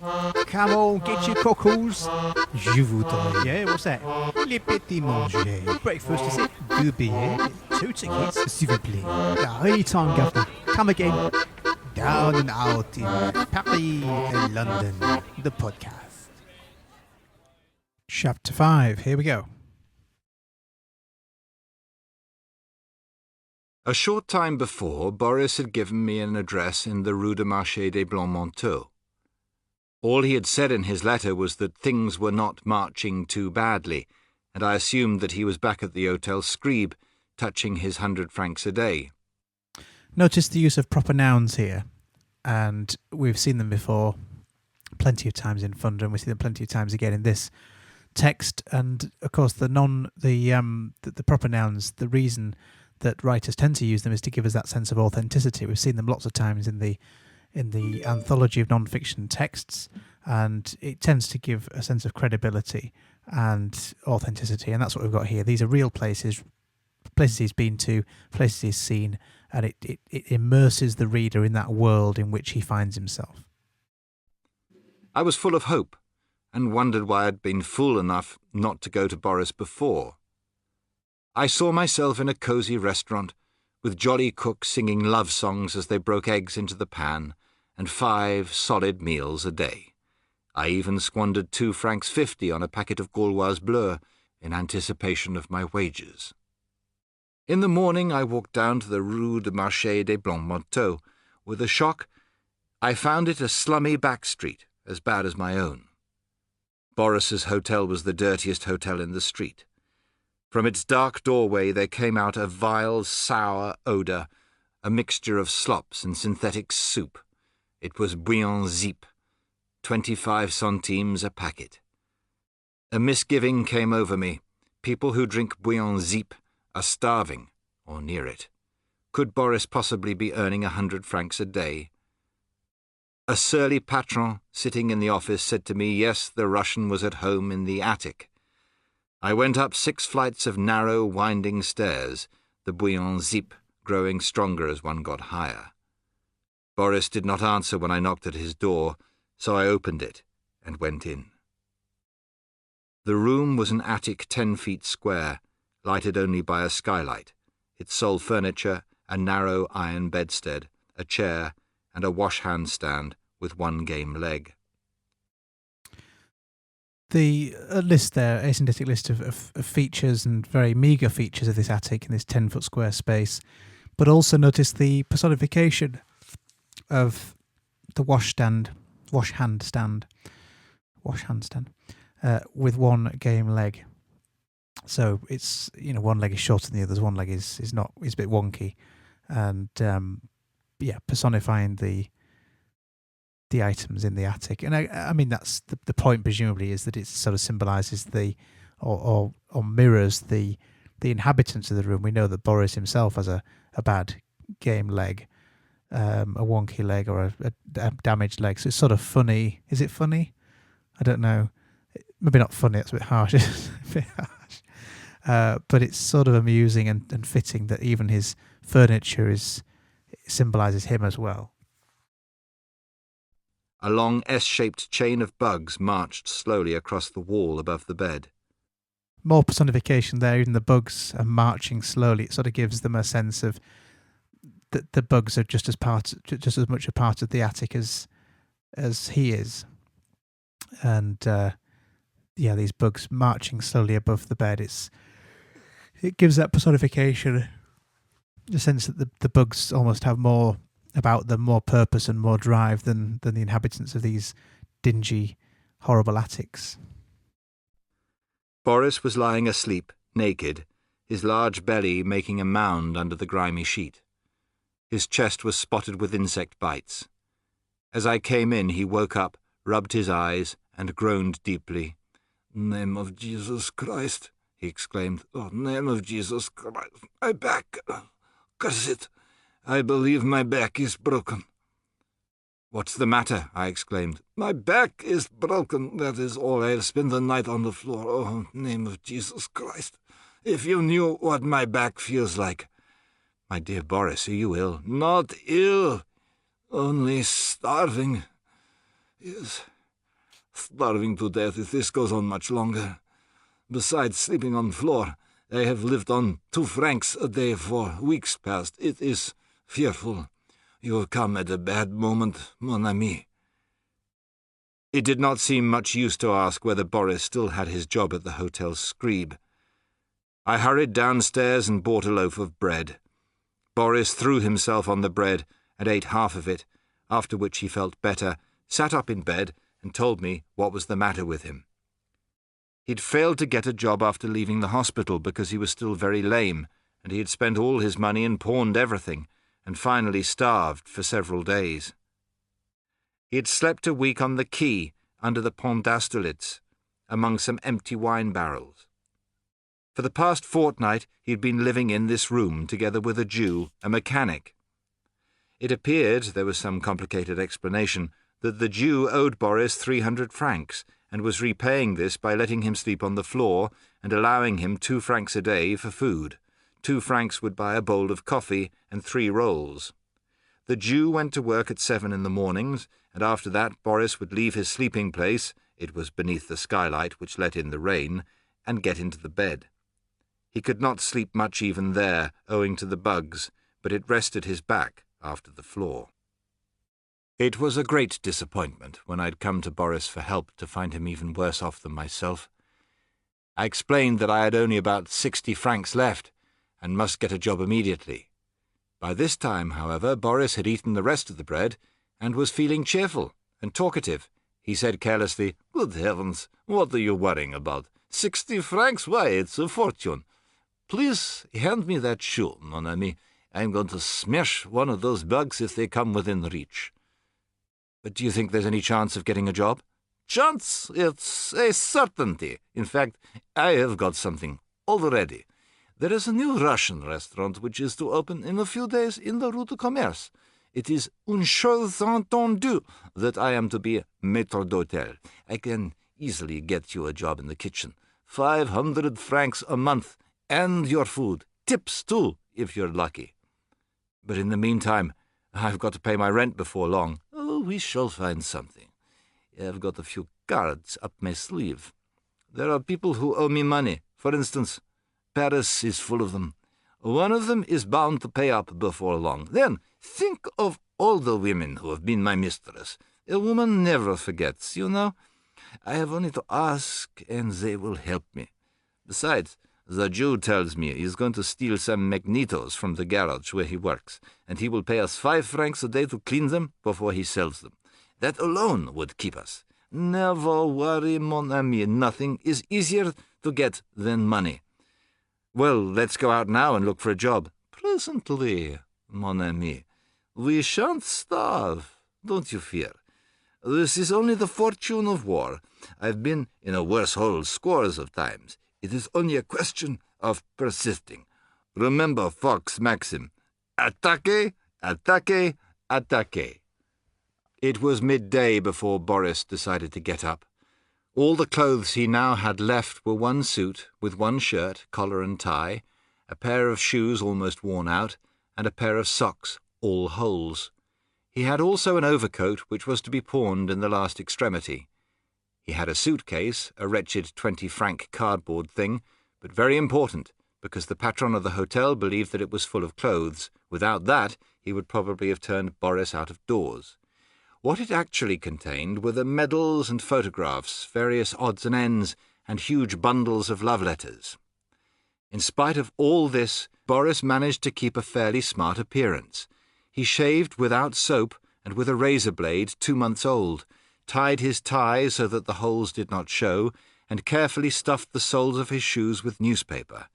Come on, get your cockles. Je voudrais. Yeah, what's that? Les petits manger. Breakfast, is it? Deux billets. 2 tickets, s'il vous plaît. Any time, governor. Come again. Down and out in Paris and London. The podcast. Chapter 5. Here we go. A short time before, Boris had given me an address in the Rue du Marché des Blancs-Manteaux. All he had said in his letter was that things were not marching too badly, and I assumed that he was back at the Hotel Scribe, touching his 100 francs a day. Notice the use of proper nouns here, and we've seen them before plenty of times in Funda, and we see them plenty of times again in this text. And of course, the proper nouns, the reason that writers tend to use them is to give us that sense of authenticity. We've seen them lots of times in the anthology of non-fiction texts, and it tends to give a sense of credibility and authenticity, and that's what we've got here. These are real places he's been to, places he's seen, and it immerses the reader in that world in which he finds himself. I was full of hope, and wondered why I'd been fool enough not to go to Boris before. I saw myself in a cosy restaurant, with jolly cooks singing love songs as they broke eggs into the pan, and 5 solid meals a day. I even squandered 2 francs 50 on a packet of Gauloise Bleu in anticipation of my wages. In the morning I walked down to the Rue du Marché des Blancs-Manteaux. With a shock, I found it a slummy back street, as bad as my own. Boris's hotel was the dirtiest hotel in the street. From its dark doorway there came out a vile, sour odour, a mixture of slops and synthetic soup. It was bouillon zip, 25 centimes a packet. A misgiving came over me. People who drink bouillon zip are starving, or near it. Could Boris possibly be earning 100 francs a day? A surly patron sitting in the office said to me, yes, the Russian was at home in the attic. I went up 6 flights of narrow, winding stairs, the bouillon zip growing stronger as one got higher. Boris did not answer when I knocked at his door, so I opened it and went in. The room was an attic 10 feet square, lighted only by a skylight, its sole furniture a narrow iron bedstead, a chair, and a wash-hand stand with 1 game leg. The list there, a synthetic list of features and very meagre features of this attic in this 10-foot square space, but also notice the personification of the wash-hand stand, with 1 game leg. So it's, 1 leg is shorter than the others, 1 leg is a bit wonky, and personifying the items in the attic. And I mean that's the point, presumably, is that it sort of symbolises or mirrors the inhabitants of the room. We know that Boris himself has a bad game leg, a wonky leg, or a damaged leg. So it's sort of funny. Is it funny? I don't know. Maybe not funny, that's a bit harsh. But it's sort of amusing and fitting that even his furniture symbolises him as well. A long S-shaped chain of bugs marched slowly across the wall above the bed. More personification there. Even the bugs are marching slowly. It sort of gives them a sense of that the bugs are just as much a part of the attic as he is. And these bugs marching slowly above the bed. It gives that personification, the sense that the bugs almost have more about them, more purpose and more drive than the inhabitants of these dingy, horrible attics. Boris was lying asleep, naked, his large belly making a mound under the grimy sheet. His chest was spotted with insect bites. As I came in, he woke up, rubbed his eyes, and groaned deeply. "Name of Jesus Christ," he exclaimed. "Oh, name of Jesus Christ, my back! Curse it! I believe my back is broken." "What's the matter?" I exclaimed. "My back is broken, that is all. I'll spend the night on the floor. Oh, name of Jesus Christ! If you knew what my back feels like." "My dear Boris, are you ill?" "Not ill, only starving. Yes, starving to death if this goes on much longer. Besides sleeping on the floor, I have lived on 2 francs a day for weeks past. It is fearful. You have come at a bad moment, mon ami." It did not seem much use to ask whether Boris still had his job at the Hotel Scribe. I hurried downstairs and bought a loaf of bread. Boris threw himself on the bread and ate half of it, after which he felt better, sat up in bed, and told me what was the matter with him. He'd failed to get a job after leaving the hospital because he was still very lame, and he had spent all his money and pawned everything, and finally starved for several days. He had slept a week on the quay under the Pont d'Austerlitz, among some empty wine barrels. For the past fortnight he had been living in this room together with a Jew, a mechanic. It appeared, there was some complicated explanation, that the Jew owed Boris 300 francs, and was repaying this by letting him sleep on the floor and allowing him 2 francs a day for food. 2 francs would buy a bowl of coffee and 3 rolls. The Jew went to work at 7 in the mornings, and after that Boris would leave his sleeping place, it was beneath the skylight which let in the rain, and get into the bed. He could not sleep much even there, owing to the bugs, but it rested his back after the floor. It was a great disappointment when I'd come to Boris for help to find him even worse off than myself. I explained that I had only about 60 francs left, and must get a job immediately. By this time, however, Boris had eaten the rest of the bread, and was feeling cheerful and talkative. He said carelessly, "Good heavens, what are you worrying about? 60 francs? Why, it's a fortune. Please hand me that shoe, mon ami. I'm going to smash one of those bugs if they come within reach." "But do you think there's any chance of getting a job?" "Chance? It's a certainty. In fact, I have got something already. There is a new Russian restaurant which is to open in a few days in the Rue du Commerce. It is une chose entendue that I am to be maître d'hôtel. I can easily get you a job in the kitchen. 500 francs a month, and your food. Tips, too, if you're lucky." "But in the meantime, I've got to pay my rent before long." "Oh, we shall find something. I've got a few cards up my sleeve. There are people who owe me money. For instance, Paris is full of them. One of them is bound to pay up before long. Then, think of all the women who have been my mistress. A woman never forgets, you know. I have only to ask, and they will help me. Besides, the Jew tells me he is going to steal some magnetos from the garage where he works, and he will pay us 5 francs a day to clean them before he sells them. That alone would keep us. Never worry, mon ami. Nothing is easier to get than money." "Well, let's go out now and look for a job." "Presently, mon ami. We shan't starve, don't you fear. This is only the fortune of war. I've been in a worse hole scores of times. It is only a question of persisting. Remember Fox's maxim, attaque, attaque, attaque." It was midday before Boris decided to get up. All the clothes he now had left were one suit with one shirt, collar and tie, a pair of shoes almost worn out, and a pair of socks, all holes. He had also an overcoat which was to be pawned in the last extremity. He had a suitcase, a wretched 20-franc cardboard thing, but very important, because the patron of the hotel believed that it was full of clothes. Without that, he would probably have turned Boris out of doors. What it actually contained were the medals and photographs, various odds and ends, and huge bundles of love letters. In spite of all this, Boris managed to keep a fairly smart appearance. He shaved without soap and with a razor blade 2 months old, tied his tie so that the holes did not show, and carefully stuffed the soles of his shoes with newspaper.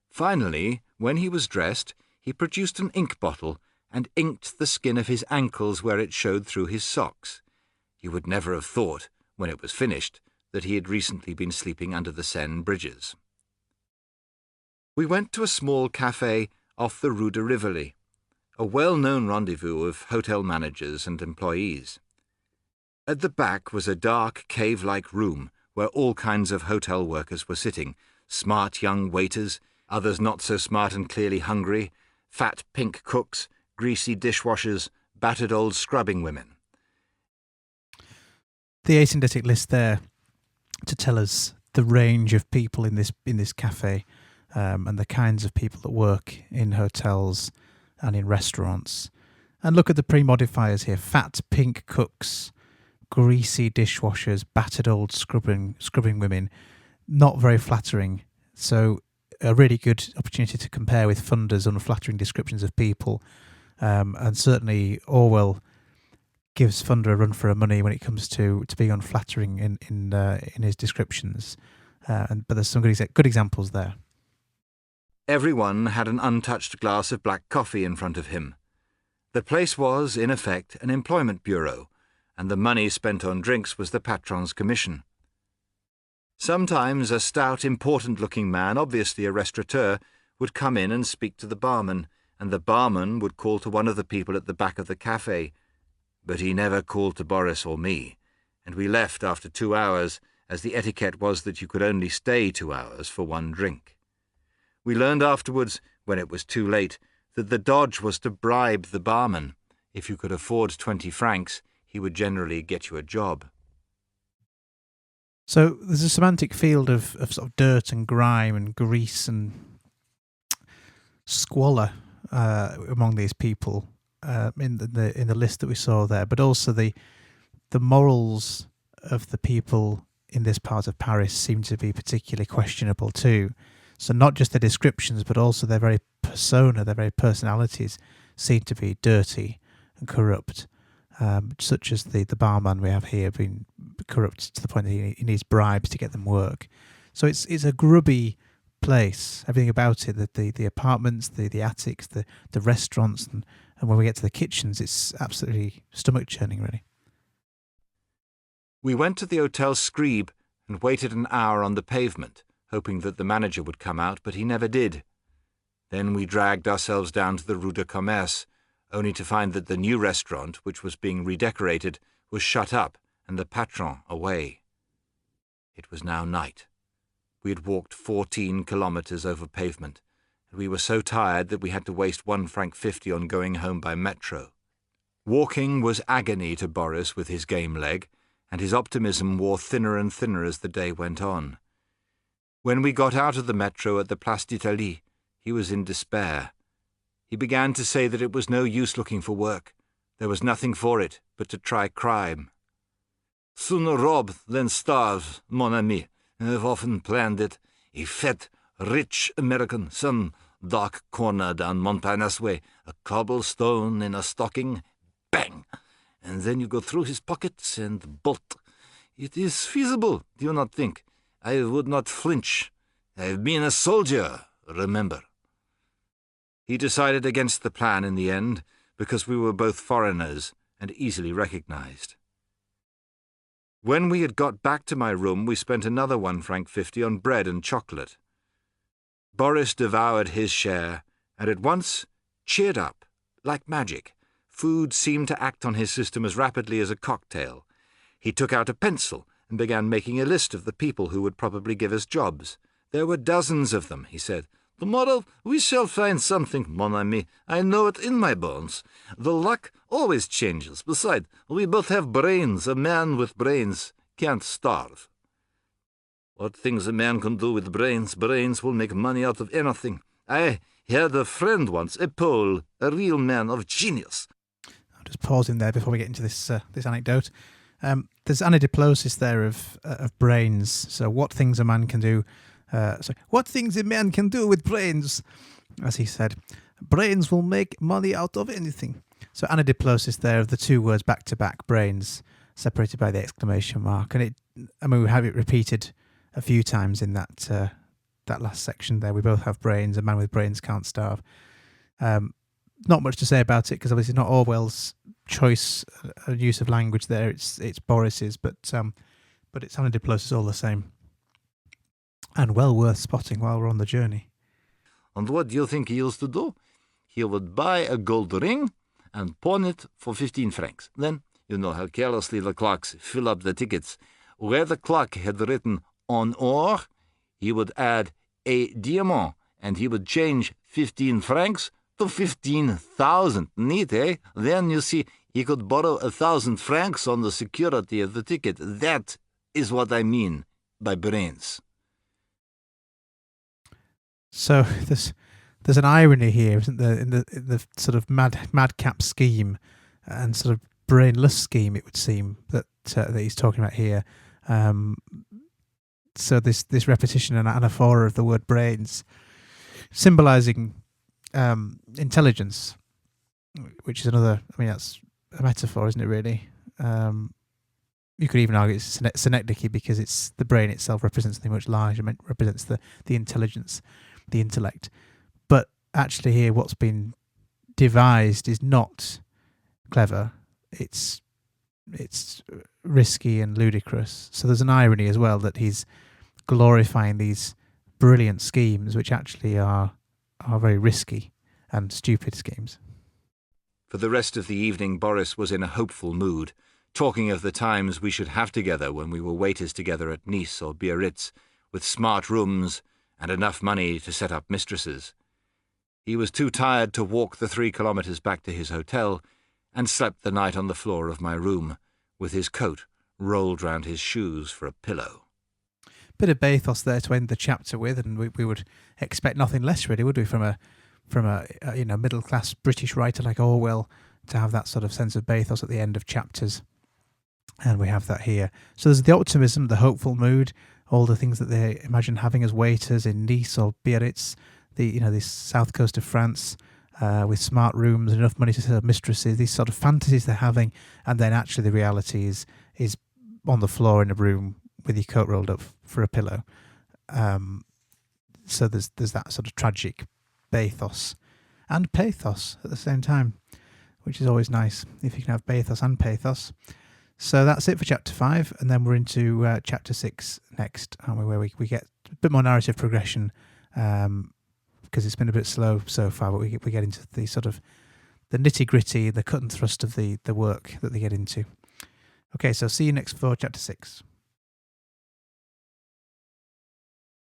Finally, when he was dressed, he produced an ink bottle and inked the skin of his ankles where it showed through his socks. You would never have thought, when it was finished, that he had recently been sleeping under the Seine bridges. We went to a small café off the Rue de Rivoli, a well-known rendezvous of hotel managers and employees. At the back was a dark, cave-like room where all kinds of hotel workers were sitting, smart young waiters, others not so smart and clearly hungry, fat pink cooks, greasy dishwashers, battered old scrubbing women. the asyndetic list there to tell us the range of people in this cafe, and the kinds of people that work in hotels and in restaurants. And look at the pre-modifiers here: fat pink cooks, greasy dishwashers, battered old scrubbing women. Not very flattering. So a really good opportunity to compare with Funder's unflattering descriptions of people. And certainly Orwell gives Funder a run for her money when it comes to being unflattering in his descriptions. But there's some good examples there. Everyone had an untouched glass of black coffee in front of him. The place was, in effect, an employment bureau, and the money spent on drinks was the patron's commission. Sometimes a stout, important-looking man, obviously a restaurateur, would come in and speak to the barman, and the barman would call to one of the people at the back of the cafe. But he never called to Boris or me, and we left after 2 hours, as the etiquette was that you could only stay 2 hours for one drink. We learned afterwards, when it was too late, that the dodge was to bribe the barman. If you could afford 20 francs, he would generally get you a job. So there's a semantic field of sort of dirt and grime and grease and squalor among these people in the list that we saw there, but also the morals of the people in this part of Paris seem to be particularly questionable too. So not just their descriptions, but also their very persona, their very personalities seem to be dirty and corrupt, such as the barman we have here being corrupt to the point that he needs bribes to get them work. So it's a grubby place, everything about it, the apartments, the attics, the restaurants, and when we get to the kitchens, it's absolutely stomach-churning, really. We went to the Hotel Scribe and waited an hour on the pavement, hoping that the manager would come out, but he never did. Then we dragged ourselves down to the Rue de Commerce, only to find that the new restaurant, which was being redecorated, was shut up and the patron away. It was now night. We had walked 14 kilometres over pavement, and we were so tired that we had to waste 1 franc 50 on going home by metro. Walking was agony to Boris with his game leg, and his optimism wore thinner and thinner as the day went on. When we got out of the metro at the Place d'Italie, he was in despair. He began to say that it was no use looking for work. There was nothing for it but to try crime. "Sooner rob than starve, mon ami. I've often planned it. A fat, rich American, some dark corner down Montparnasse way, a cobblestone in a stocking, bang! And then you go through his pockets and bolt. It is feasible, do you not think? I would not flinch. I've been a soldier, remember." He decided against the plan in the end, because we were both foreigners and easily recognized. When we had got back to my room, we spent another 1 franc 50 on bread and chocolate. Boris devoured his share, and at once cheered up, like magic. Food seemed to act on his system as rapidly as a cocktail. He took out a pencil and began making a list of the people who would probably give us jobs. There were dozens of them, he said. "Tomorrow we shall find something, mon ami. I know it in my bones. The luck always changes. Besides, we both have brains. A man with brains can't starve." "What things a man can do with brains will make money out of anything. I had a friend once, a Pole, a real man of genius." I'll just pause in there before we get into this anecdote. There's anadiplosis there of brains. So what things a man can do. What things a man can do with brains, as he said. Brains will make money out of anything. So anadiplosis there of the two words back to back, brains, separated by the exclamation mark. And we have it repeated a few times in that last section there. We both have brains. A man with brains can't starve. Not much to say about it because obviously not Orwell's choice and use of language there. It's Boris's, but it's anadiplosis all the same. And well worth spotting while we're on the journey. And what do you think he used to do? He would buy a gold ring and pawn it for 15 francs. Then, you know how carelessly the clocks fill up the tickets. Where the clock had written "en or," he would add a diamant, and he would change 15 francs to 15,000. Neat, eh? Then, you see, He could borrow 1,000 francs on the security of the ticket. That is what I mean by brains. So there's an irony here, isn't there, in the sort of madcap scheme and sort of brainless scheme, it would seem, that he's talking about here. So this repetition and anaphora of the word brains, symbolising intelligence, which is another. I mean, that's a metaphor, isn't it? Really, you could even argue it's synecdoche because it's the brain itself represents something much larger, represents the intelligence, the intellect. But actually, here, what's been devised is not clever. It's risky and ludicrous. So there's an irony as well that he's glorifying these brilliant schemes, which actually are very risky and stupid schemes. For the rest of the evening, Boris was in a hopeful mood, talking of the times we should have together when we were waiters together at Nice or Biarritz, with smart rooms and enough money to set up mistresses. He was too tired to walk the 3 kilometres back to his hotel, and slept the night on the floor of my room, with his coat rolled round his shoes for a pillow. Bit of bathos there to end the chapter with, and we would expect nothing less, really, would we, from a middle class British writer like Orwell, to have that sort of sense of bathos at the end of chapters, and we have that here. So there's the optimism, the hopeful mood, all the things that they imagine having as waiters in Nice or Biarritz, the south coast of France, with smart rooms and enough money to set up mistresses, these sort of fantasies they're having, and then actually the reality is on the floor in a room with your coat rolled up for a pillow. So there's that sort of tragic bathos and pathos at the same time, which is always nice if you can have bathos and pathos. So that's it for chapter 5, and then we're into chapter 6 next, where we get a bit more narrative progression, because it's been a bit slow so far, but we get into the sort of the nitty-gritty, the cut and thrust of the work that they get into. Okay, so see you next for chapter 6.